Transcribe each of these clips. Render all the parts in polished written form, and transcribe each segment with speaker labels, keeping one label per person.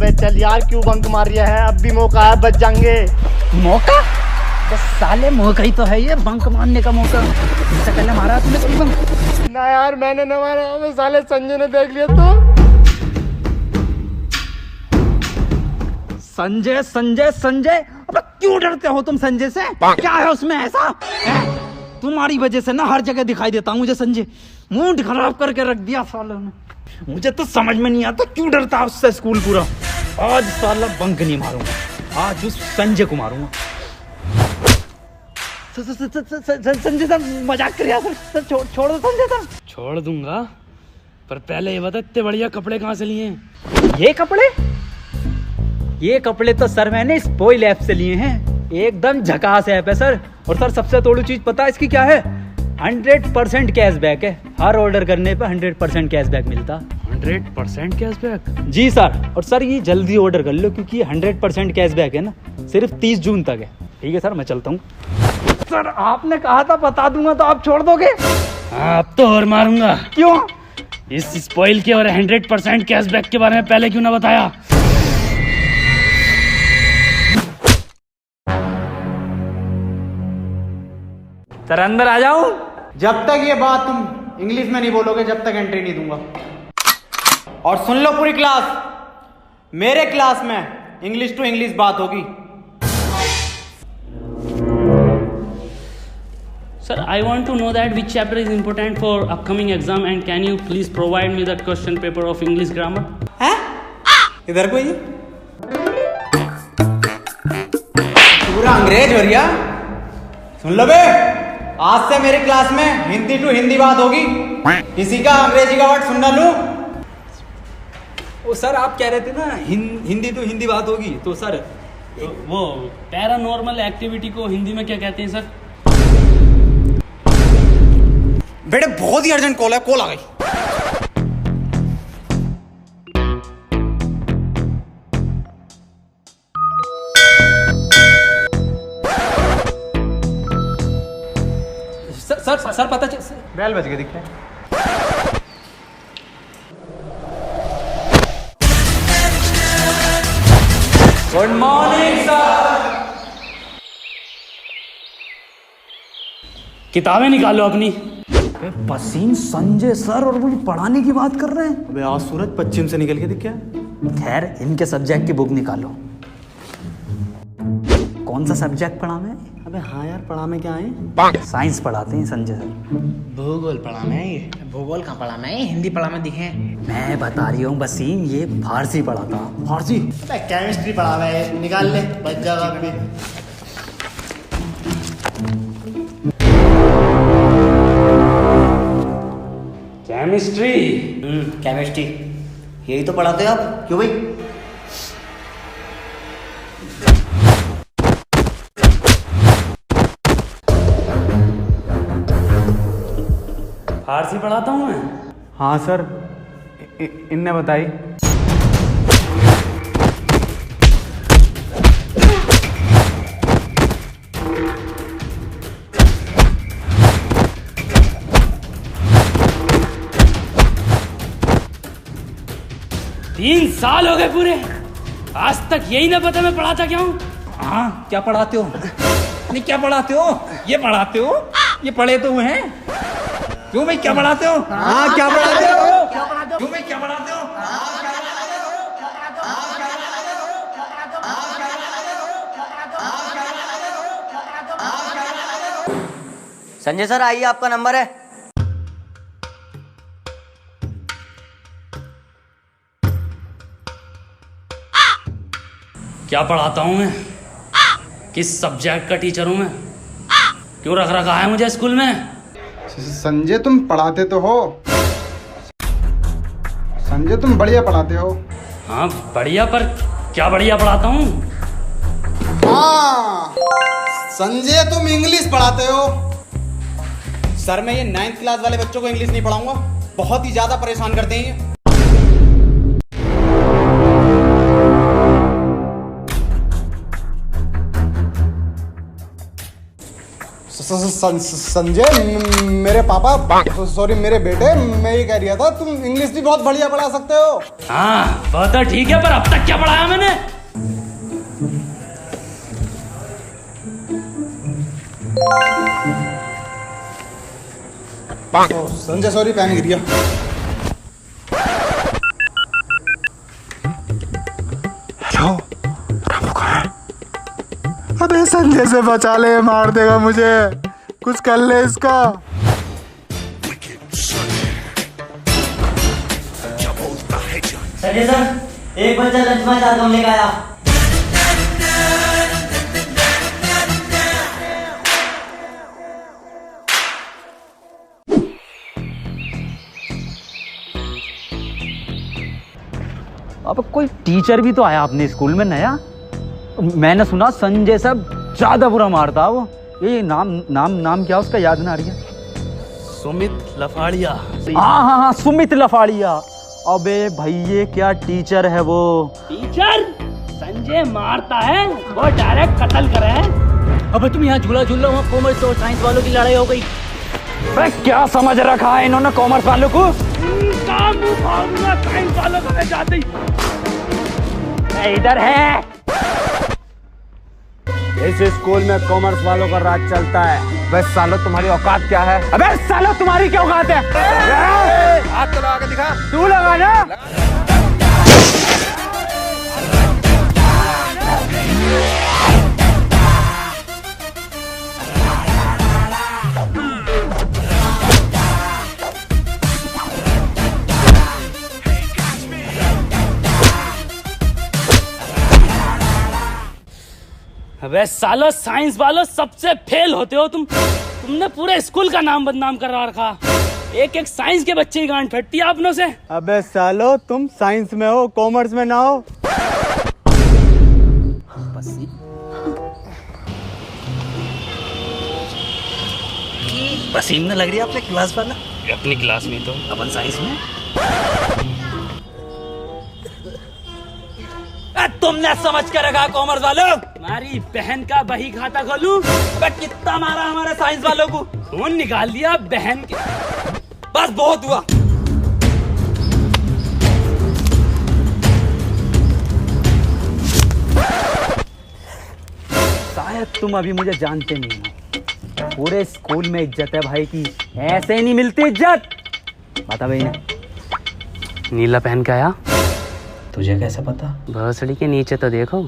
Speaker 1: अबे चल यार, क्यों बंक मार रहा है? अब भी मौका है, बच जाएंगे।
Speaker 2: मौका? तो साले मौका ही तो है ये, बंक मारने का मौका। इससे पहले मारा तूने कभी बंक?
Speaker 1: ना यार, मैंने न मारा। अबे साले संजय ने देख लिया तो।
Speaker 2: संजय संजय संजय, अबे क्यों डरते हो तुम संजय से? क्या है उसमें ऐसा? तुम्हारी वजह से ना हर जगह दिखाई देता हूँ मुझे संजय। मूड खराब करके रख दिया सालों ने। मुझे तो समझ में नहीं आता क्यों डरता है उससे स्कूल पूरा। आज साला बंक नहीं मारूंगा, आज उस संजय को मारूंगा। संजय सर मजाक कर रहा सर, छोड़ दो संजय सर।
Speaker 3: छोड़ दूंगा, पर पहले ये बता इतने बढ़िया कपड़े कहाँ से लिए हैं?
Speaker 2: ये कपड़े तो सर मैंने स्पॉइल ऐप से लिए हैं। एकदम झकास ऐप है सर। और सर सबसे तोड़ू चीज पता है इसकी क्या है? 100% कैशबैक है। हर ऑर्डर करने पे 100% कैशबैक मिलता।
Speaker 3: 100% कैशबैक?
Speaker 2: जी सर। और सर ये जल्दी ऑर्डर कर लो क्योंकि 100% कैशबैक है ना, सिर्फ 30 जून तक है। ठीक है सर, मैं चलता हूँ। सर आपने कहा था बता दूंगा, तो आप छोड़ दोगे?
Speaker 3: हाँ, अब तो और मारूंगा।
Speaker 2: क्यों?
Speaker 3: इस स्पॉइल के और 100% कैशबैक के बारे में पहले क्यों ना बताया?
Speaker 2: सर अंदर आ जाऊं?
Speaker 4: जब तक ये बात तुम इंग्लिश में नहीं बोलोगे, जब तक एंट्री नहीं दूंगा। और सुन लो पूरी क्लास, मेरे क्लास में इंग्लिश टू इंग्लिश बात होगी।
Speaker 3: Sir, I want to know that which chapter is important for upcoming exam and can you please provide me the question paper of English grammar?
Speaker 4: हैं? इधर कोई पूरा अंग्रेज हो रिया। सुन लो बे, आज से मेरी क्लास में हिंदी टू हिंदी बात होगी। किसी का अंग्रेजी का वर्ड सुन ना लूं।
Speaker 2: ओ सर आप कह रहे थे ना हिंदी तो हिंदी बात होगी, तो सर
Speaker 3: तो वो पैरानॉर्मल एक्टिविटी को हिंदी में क्या कहते हैं सर?
Speaker 4: बेटे बहुत ही अर्जेंट कॉल है, कॉल आ गई।
Speaker 2: सर पता चल।
Speaker 4: बेल बज गई दिखते।
Speaker 2: Good morning sir.
Speaker 3: किताबें निकालो अपनी।
Speaker 2: पसीन संजय सर और मुझे पढ़ाने की बात कर रहे हैं।
Speaker 4: अबे आज सूरज पश्चिम से निकल के दिख गया।
Speaker 2: खैर इनके सब्जेक्ट की बुक निकालो। कौन सा सब्जेक्ट पढ़ा मैं?
Speaker 4: अबे हाँ यार, पढ़ा में क्या है?
Speaker 2: साइंस पढ़ाते हैं संजय सर।
Speaker 5: भूगोल पढ़ा मैं। ये भूगोल कहाँ पढ़ा मैं? हिंदी पढ़ा मैं दिखे।
Speaker 2: मैं बता रही हूँ वसीम, ये फारसी पढ़ा था।
Speaker 4: फारसी?
Speaker 1: केमिस्ट्री पढ़ा हुआ है, निकाल ले, बच जाएगा अभी।
Speaker 3: केमिस्ट्री?
Speaker 5: केमिस्ट्री यही तो पढ़ाते हो आप, क्यों भाई?
Speaker 3: फारसी पढ़ाता हूँ मैं।
Speaker 4: हाँ सर, इनने बताई।
Speaker 3: तीन साल हो गए पूरे, आज तक यही ना पता मैं पढ़ाता क्या हूँ।
Speaker 2: हाँ क्या पढ़ाते हो? नहीं क्या पढ़ाते हो? ये पढ़ाते हो? ये पढ़े तो हुए हैं। क्यों भाई क्या पढ़ाते हो?
Speaker 4: हाँ क्या पढ़ाते हो?
Speaker 2: क्यों भाई क्या पढ़ाते हो?
Speaker 5: संजय सर आइए, आपका नंबर है।
Speaker 3: क्या पढ़ाता हूँ मैं? किस सब्जेक्ट का टीचर हूँ मैं? क्यों रख रखा है मुझे स्कूल में?
Speaker 6: संजय तुम पढ़ाते तो हो। संजय तुम बढ़िया पढ़ाते हो।
Speaker 3: हाँ बढ़िया, पर क्या बढ़िया पढ़ाता हूँ?
Speaker 4: हाँ संजय तुम इंग्लिश पढ़ाते हो। सर मैं ये 9th क्लास वाले बच्चों को इंग्लिश नहीं पढ़ाऊंगा, बहुत ही ज्यादा परेशान करते हैं ये।
Speaker 6: संजय मेरे पापा सॉरी मेरे बेटे, मैं ये कह रहा था तुम इंग्लिश भी बहुत बढ़िया पढ़ा सकते हो।
Speaker 3: हाँ बहुत तो ठीक है, पर अब तक क्या पढ़ाया मैंने?
Speaker 6: संजय सॉरी पेन गिर गया। हेलो रामू कहाँ है? अबे संजय से बचा ले, मार देगा मुझे, कुछ कर ले इसका।
Speaker 5: संजय सर, एक बच्चा लंच में जाता हूँ, लेकर आया।
Speaker 2: अब कोई टीचर भी तो आया अपने स्कूल में नया। मैंने सुना संजय सब ज्यादा बुरा मारता वो। ये नाम नाम नाम क्या उसका, याद ना आ रही है।
Speaker 1: सुमित लफाड़िया।
Speaker 2: हाँ, सुमित लफाड़िया। अबे भाई ये क्या टीचर है वो।
Speaker 3: टीचर संजय मारता है, वो डायरेक्ट कत्ल करे है।
Speaker 2: अबे तुम यहाँ झूला झूल रहे हो, कॉमर्स और साइंस वालों की लड़ाई हो गई। अबे क्या समझ रखा है इन्होंने कॉमर्स वालों को?
Speaker 3: साइंस वालों को मैं जाते ही
Speaker 2: इधर है।
Speaker 4: इस स्कूल में कॉमर्स वालों का राज चलता है। बस सालो तुम्हारी औकात क्या है?
Speaker 2: अबे सालो तुम्हारी क्या औकात है?
Speaker 6: हाथ तो लगा के दिखा।
Speaker 2: तू लगा ना।
Speaker 3: अबे सालो साइंस वालों सबसे फेल होते हो तुमने पूरे स्कूल का नाम बदनाम करवा रखा। एक एक साइंस के बच्चे की गांड फटती है अपनों से।
Speaker 4: अबे सालो तुम साइंस में हो, कॉमर्स में ना हो।
Speaker 1: पसीना लग रही है अपने क्लास वाला।
Speaker 3: अपनी क्लास में तो
Speaker 1: अपन साइंस में।
Speaker 2: तुमने समझ के रखा कॉमर्स वालों।
Speaker 3: हमारी बहन का बही खाता खोलूं?
Speaker 2: अबे कितना मारा हमारे साइंस वालों को।
Speaker 3: खून निकाल दिया बहन के।
Speaker 2: बस बहुत हुआ। शायद तुम अभी मुझे जानते नहीं हो। पूरे स्कूल में इज्जत है भाई की, ऐसे ही नहीं मिलती इज्जत। बता भाई ने
Speaker 3: नीला पहन के आया।
Speaker 2: तुझे कैसे पता?
Speaker 3: भोसड़ी के नीचे तो देखो।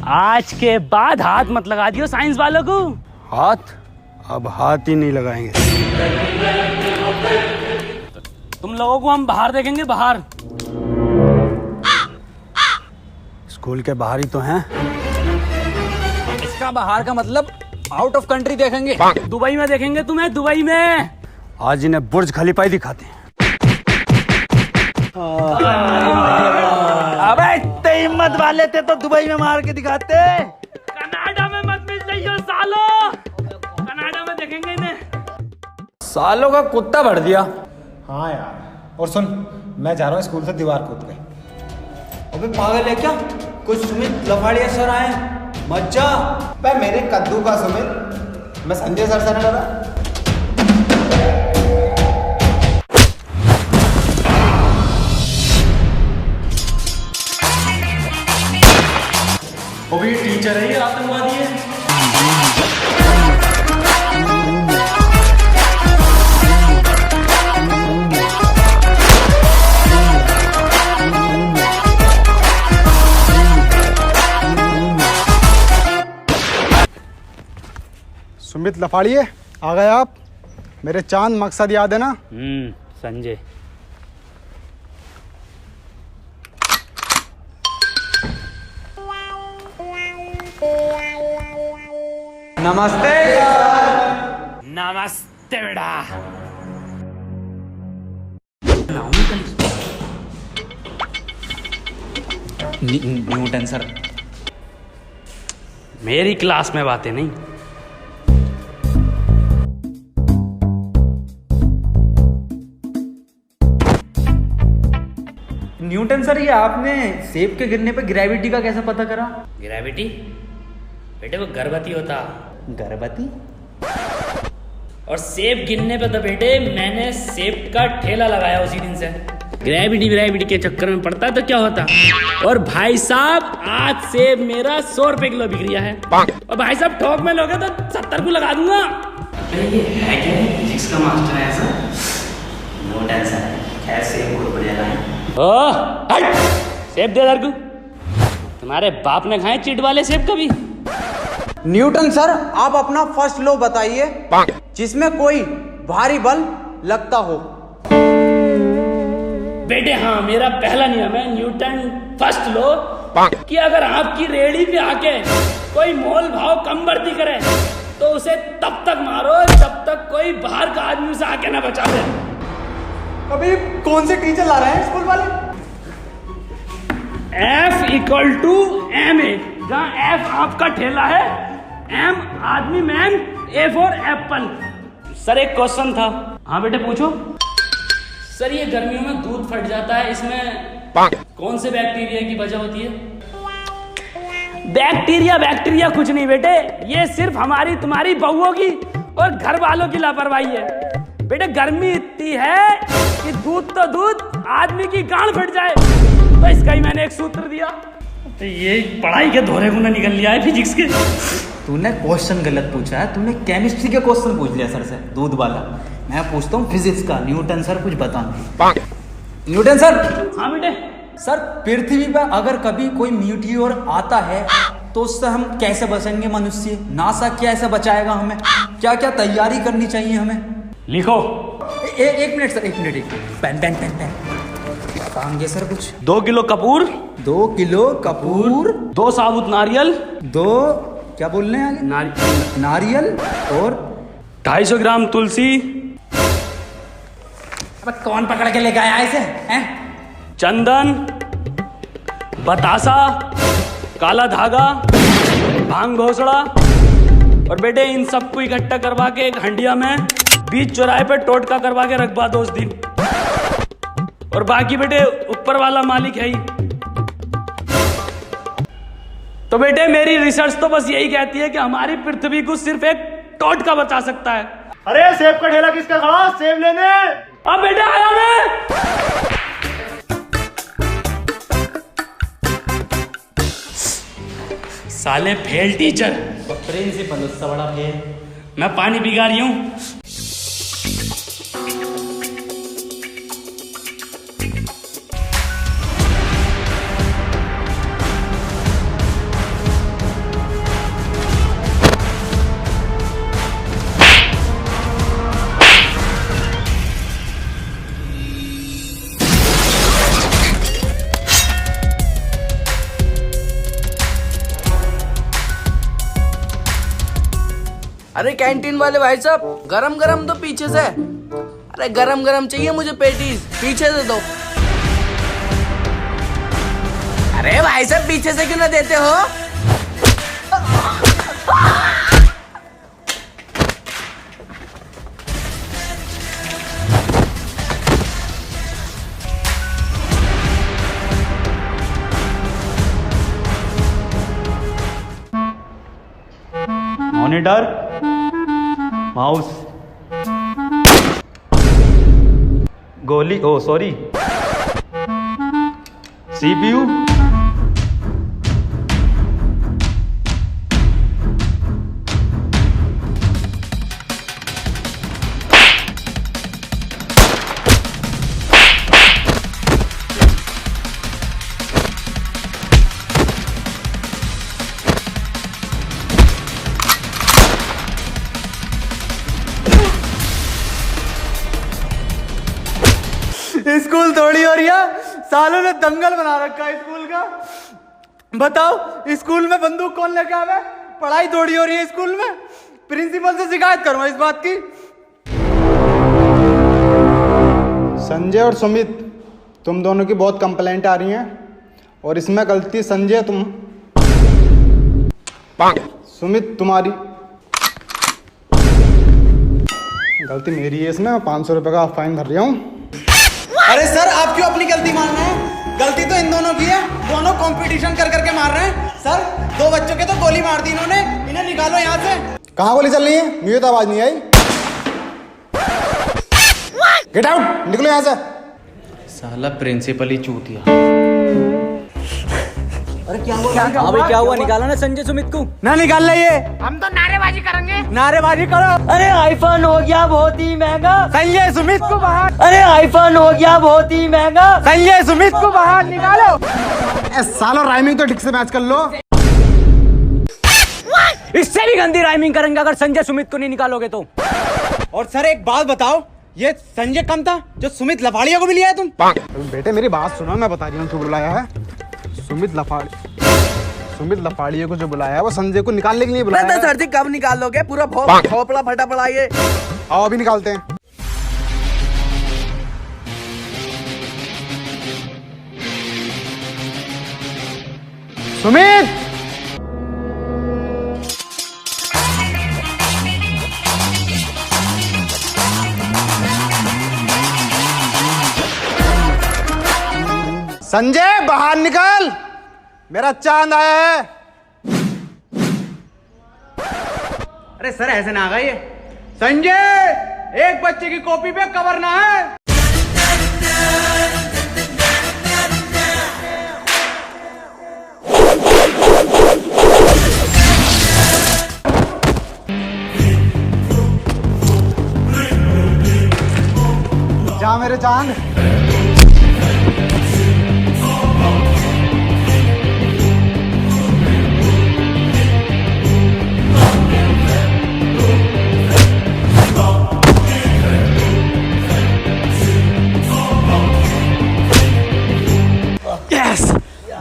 Speaker 3: आज के बाद हाथ मत लगा दियो साइंस वालों को।
Speaker 4: हाथ? अब हाथ ही नहीं लगाएंगे।
Speaker 3: तुम लोगों को हम बाहर देखेंगे, बाहर।
Speaker 4: स्कूल के बाहर ही तो हैं।
Speaker 2: इसका बाहर का मतलब आउट ऑफ कंट्री देखेंगे।
Speaker 3: दुबई में देखेंगे तुम्हें, दुबई में।
Speaker 4: आज इन्हें बुर्ज खलीफा ही दिखाते हैं।
Speaker 2: अबे इतने हिम्मत वाले थे तो दुबई में मार के दिखाते।
Speaker 3: कनाडा में मत मिल जाइयो सालो, कनाडा में देखेंगे इन्हें।
Speaker 4: सालों का कुत्ता भर दिया।
Speaker 7: हाँ यार, और सुन, मैं जा रहा हूँ स्कूल से दीवार कूद के।
Speaker 4: अबे पागल है क्या? कुछ सुमित लफाड़िया सर आए, मत जा।
Speaker 7: भाई मेरे कद्दू का सुमित, मैं संजय सर से नहीं डरा।
Speaker 3: वो भी टीचर है, ये आतंकवादी है।
Speaker 6: सुमित लफाड़िए, आ गए आप। मेरे चांद मकसद याद है ना?
Speaker 3: संजय।
Speaker 4: नमस्ते।
Speaker 3: नमस्ते बेटा।
Speaker 2: Newton sir.
Speaker 3: मेरी क्लास में बातें नहीं।
Speaker 2: न्यूटन सर, ये आपने सेब के गिरने पे ग्रेविटी का कैसे पता करा?
Speaker 3: ग्रेविटी? बेटे वो गर्भवती होता।
Speaker 2: गर्भवती?
Speaker 3: और सेब गिनने पे तो बेटे मैंने सेब का ठेला लगाया उसी दिन से। ग्रेविटी के चक्कर में पड़ता तो क्या होता। और भाई साहब आज सेब मेरा 100 रुपए किलो बिक रहा है। और भाई साहब ठोक में लोगे तो 70 को लगा दूंगा।
Speaker 5: ये है क्या? फिजिक्स का मास्टर है ऐसा? नो टेंशन, खैर सेब बहुत बढ़िया लाए।
Speaker 3: सेब दे इधर को। तुम्हारे बाप ने खाए चिट वाले सेब कभी?
Speaker 4: न्यूटन सर, आप अपना फर्स्ट लॉ बताइए जिसमें कोई भारी बल लगता हो।
Speaker 3: बेटे हाँ, मेरा पहला नियम है न्यूटन फर्स्ट लॉ कि अगर आपकी रेहड़ी पे आके कोई मोल भाव कम बढ़ती करे तो उसे तब तक मारो जब तक कोई बाहर का आदमी उसे आके ना बचा दे।
Speaker 4: अभी कौन से टीचर ला रहे हैं स्कूल वाले?
Speaker 3: F = MA, जहाँ F आपका ठेला है, M आदमी man, A for Apple. Sir एक क्वेश्चन था। हाँ बेटे पूछो। सर ये गर्मियों में दूध फट जाता है, इसमें कौन से बैक्टीरिया की वजह होती है? बैक्टीरिया कुछ नहीं बेटे, ये सिर्फ हमारी तुम्हारी बहुओं की और घर वालों की लापरवाही है। बेटे गर्मी इतनी है कि दूध तो दूध आदमी की गांड फट जाए, तो इसका ही मैंने एक सूत्र दिया। तो ये पढ़ाई के धोरे को ना निकल लिया है फिजिक्स के।
Speaker 2: तूने क्वेश्चन गलत पूछा है, तूने केमिस्ट्री के क्वेश्चन पूछ लिया सर से, दूध वाला। मैं पूछता हूँ फिजिक्स का। न्यूटन सर कुछ बताओ। Newton sir.
Speaker 3: हाँ बेटे।
Speaker 2: सर पृथ्वी पर अगर कभी कोई मीटियोर आता है तो उससे हम कैसे बचेंगे? मनुष्य नासा कैसे बचाएगा हमें? क्या क्या तैयारी करनी चाहिए हमें?
Speaker 3: लिखो।
Speaker 2: एक मिनट सर, एक मिनट। पेन बताएंगे सर कुछ।
Speaker 3: 2 किलो कपूर।
Speaker 2: 2 किलो कपूर।
Speaker 3: 2 साबुत नारियल।
Speaker 2: 2 क्या बोल रहे हैं आगे? नारियल और
Speaker 3: 250 ग्राम तुलसी।
Speaker 2: अब कौन पकड़ के लेके आया इसे?
Speaker 3: चंदन, बतासा, काला धागा, भांग घोसड़ा। और बेटे इन सबको इकट्ठा करवा के एक हंडिया में बीच चौराहे पे टोटका करवा के रखवा दो उस दिन। और बाकी बेटे ऊपर वाला मालिक है ही। तो बेटे मेरी रिसर्च तो बस यही कहती है कि हमारी पृथ्वी को सिर्फ एक टोटका बचा सकता है।
Speaker 1: अरे सेब का ठेला किसका खड़ा? सेब लेने।
Speaker 3: अब बेटे आया मैं। साले फेल टीचर।
Speaker 2: प्रिंसिपल उससे बड़ा फेल।
Speaker 3: मैं पानी पिघा रही हूँ।
Speaker 8: अरे कैंटीन वाले भाई साहब, गरम गरम दो पीछे से। अरे गरम गरम चाहिए मुझे पेटीज, पीछे से दो। अरे भाई साहब पीछे से क्यों ना देते हो?
Speaker 2: मॉनिटर, माउस, गोली, ओ सॉरी, CPU,
Speaker 4: स्कूल थोड़ी हो रही है, सालों ने दंगल बना रखा है स्कूल का। बताओ स्कूल में बंदूक कौन लेके आवे? पढ़ाई थोड़ी हो रही है स्कूल में। प्रिंसिपल से शिकायत करूंगा इस बात की।
Speaker 6: संजय और सुमित, तुम दोनों की बहुत कंप्लेंट आ रही हैं और इसमें गलती संजय तुम, सुमित तुम्हारी गलती मेरी है। इसमें 500 रुपये का फाइन भर रहा हूँ।
Speaker 4: अरे सर आप क्यों अपनी गलती मान रहे हैं? गलती तो इन दोनों की है, दोनों कंपटीशन कर करके मार रहे हैं। सर 2 बच्चों के तो गोली मार दी इन्होंने, इन्हें निकालो यहाँ से।
Speaker 6: कहाँ गोली चल रही है? मुझे तो आवाज नहीं आई। गेट आउट, निकलो यहाँ से।
Speaker 8: साला प्रिंसिपल ही चूतिया।
Speaker 2: हाँ भाई क्या हुआ, निकाला ना संजय सुमित को?
Speaker 4: ना निकाल ले ये,
Speaker 1: हम तो नारेबाजी करेंगे।
Speaker 4: नारेबाजी करो।
Speaker 2: अरे आईफोन हो गया बहुत ही महंगा।
Speaker 4: संजय सुमित को बाहर,
Speaker 2: अरे आईफोन हो गया बहुत ही महंगा।
Speaker 4: संजय सुमित को बाहर निकालो।
Speaker 6: सालो राइमिंग तो ठीक से मैच कर लो।
Speaker 2: इससे भी गंदी राइमिंग करेंगे अगर संजय सुमित को नहीं निकालोगे तो।
Speaker 4: और सर एक बात बताओ, ये संजय कम था जो सुमित लफाड़िया को भी लिया है तुम?
Speaker 6: बेटे मेरी बात सुनो, मैं बता रही हूँ क्यों बुलाया है। सुमित लफाड़िया को जो बुलाया है वो संजय को निकालने के लिए बुलाया है।
Speaker 8: सर जी कब निकाल लोगे? पूरा खोपड़ा फटा पड़ा ये।
Speaker 6: आओ अभी निकालते हैं। सुमित, संजय बाहर निकल, मेरा चांद आया है।
Speaker 4: अरे सर ऐसे ना आगा ये। संजय, एक बच्चे की कॉपी पे कवर ना है।
Speaker 6: जा मेरे चांद।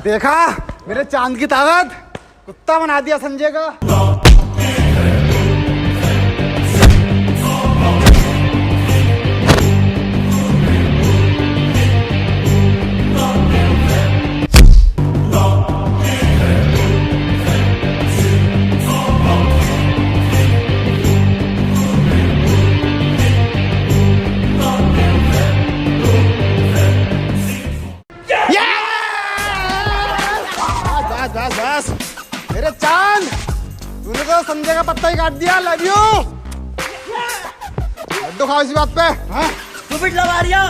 Speaker 6: देखा मेरे चांद की ताकत, कुत्ता बना दिया संजय का। बस मेरे चांद, तूने तो संजय का पत्ता ही काट दिया। Love you. लड्डू खाओ इसी बात पे। हाँ?
Speaker 2: सुमित लवारिया।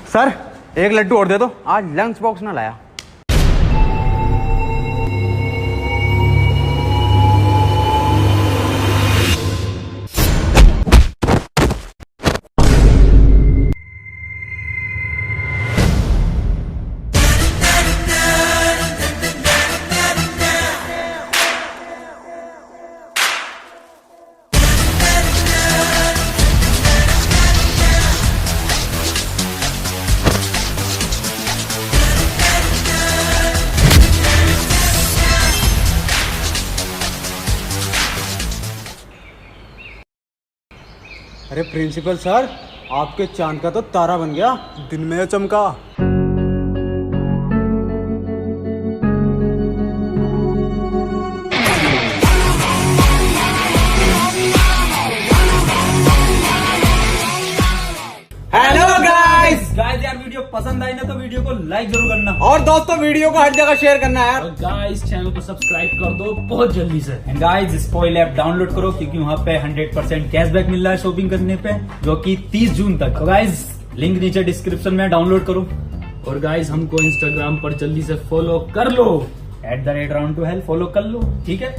Speaker 4: सर एक लड्डू और दे दो, आज लंच बॉक्स ना लाया।
Speaker 7: अरे प्रिंसिपल सर, आपके चांद का तो तारा बन गया, दिन में चमका।
Speaker 4: Hello guys.
Speaker 2: यार वीडियो पसंद आई ना तो वीडियो को लाइक जरूर करना,
Speaker 4: और दोस्तों वीडियो को हर जगह शेयर करना है यार।
Speaker 3: और गाइस चैनल को सब्सक्राइब कर दो बहुत जल्दी से।
Speaker 2: And guys spoil app download करो क्योंकि वहाँ पे 100% कैशबैक मिल रहा है शॉपिंग करने पे, जो कि 30 जून तक। तो गाइस लिंक नीचे डिस्क्रिप्शन में, डाउनलोड करो।
Speaker 3: और गाइस हमको इंस्टाग्राम पर जल्दी से फॉलो कर लो,
Speaker 2: @round2hell फॉलो कर लो, ठीक है।